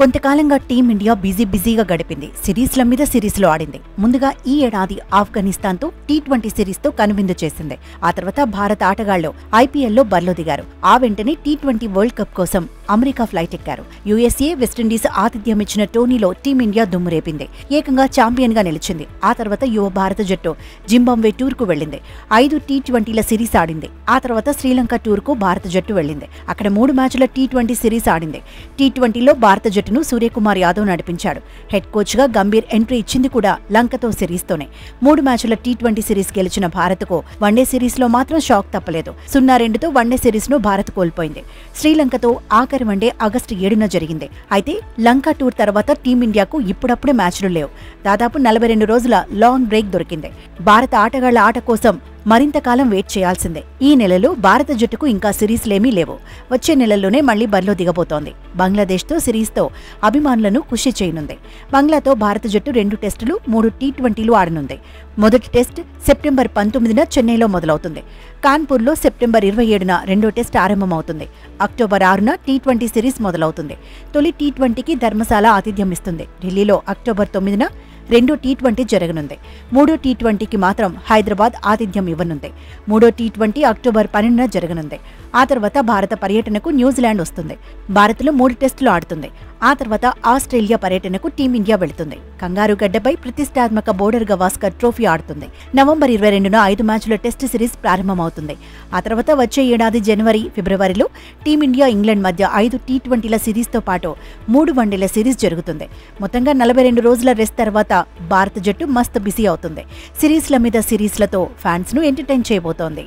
కొంతకాలంగా టీమిండియా బిజీగా గడిపింది. సిరీస్ల మీద సిరీస్లు ఆడింది. ముందుగా ఈ ఏడాది ఆఫ్ఘనిస్తాన్తో టీ20 సిరీస్తో కనువిందు చేసింది. ఆ తర్వాత భారత ఆటగాళ్లు ఐపీఎల్లో బరిలో దిగారు. ఆ వెంటనే టీ20 వరల్డ్ కప్ కోసం అమెరికా ఫ్లైట్ ఎక్కారు. యుఎస్ఏ, వెస్టిండీస్ ఆతిథ్యం ఇచ్చిన టోర్నీలో టీమిండియా దుమ్మురేపింది. ఏకంగా ఛాంపియన్ గా నిలిచింది. ఆ తర్వాత యువ భారత జట్టు జింబాబ్వే టూర్ కు వెళ్లింది. 5 టీ20ల సిరీస్ ఆడింది. ఆ తర్వాత శ్రీలంక టూర్ కు భారత జట్టు వెళ్లింది. అక్కడ 3 మ్యాచ్ల టీ20 సిరీస్ ఆడింది. టీ20లో భారత జట్టును సూర్యకుమార్ యాదవ్ నడిపించాడు. హెడ్ కోచ్ గా గంభీర్ ఎంట్రీ ఇచ్చింది కూడా లంకతో సిరీస్తోనే. 3 మ్యాచ్ల టీ20 సిరీస్ గెలిచిన భారత్కు వన్డే సిరీస్ లో మాత్రం షాక్ తప్పలేదు. 0-2తో వన్డే సిరీస్ ను భారత్ కోల్పోయింది. శ్రీలంకతో ఆఖరి వన్డే ఆగస్టు 7న జరిగింది. అయితే లంక టూర్ తర్వాత టీమిండియాకు ఇప్పుడప్పుడే మ్యాచ్లు లేవు. దాదాపు 42 రోజుల లాంగ్ బ్రేక్ దొరికింది. భారత ఆటగాళ్ల ఆట కోసం మరింత కాలం వెయిట్ చేయాల్సిందే. ఈ నెలలో భారత జట్టుకు ఇంకా సిరీస్లేమీ లేవు. వచ్చే నెలల్లోనే మళ్లీ బరిలో దిగబోతోంది. బంగ్లాదేశ్తో సిరీస్తో అభిమానులను ఖుషి చేయనుంది. బంగ్లాతో భారత జట్టు 2 టెస్టులు, 3 టీ20లు ఆడనుంది. మొదటి టెస్ట్ సెప్టెంబర్ 19న చెన్నైలో మొదలవుతుంది. కాన్పూర్లో సెప్టెంబర్ 27న రెండో టెస్ట్ ఆరంభమవుతుంది. అక్టోబర్ 6న టీ20 సిరీస్ మొదలవుతుంది. తొలి టీ20కి ధర్మశాల ఆతిథ్యం ఇస్తుంది. ఢిల్లీలో అక్టోబర్ 9న రెండో టీ20 జరగనుంది. మూడో టీ20కి మాత్రం హైదరాబాద్ ఆతిథ్యం ఇవ్వనుంది. మూడో టీ20 అక్టోబర్ 12న జరగనుంది. ఆ తర్వాత భారత పర్యటనకు న్యూజిలాండ్ వస్తుంది. భారత్లో 3 టెస్టులు ఆడుతుంది. ఆ తర్వాత ఆస్ట్రేలియా పర్యటనకు టీమిండియా వెళుతుంది. కంగారు గడ్డపై ప్రతిష్టాత్మక బోర్డర్ గవాస్కర్ ట్రోఫీ ఆడుతుంది. నవంబర్ 22న 5 మ్యాచ్ల టెస్ట్ సిరీస్ ప్రారంభమవుతుంది. ఆ తర్వాత వచ్చే ఏడాది జనవరి, ఫిబ్రవరిలో టీమిండియా, ఇంగ్లాండ్ మధ్య 5 టీ20ల సిరీస్తో పాటు 3 వన్డేల సిరీస్ జరుగుతుంది. మొత్తంగా 42 రోజుల రెస్ట్ తర్వాత భారత జట్టు మస్త్ బిజీ అవుతుంది. సిరీస్ల మీద సిరీస్లతో ఫ్యాన్స్ ను ఎంటర్టైన్ చేయబోతోంది.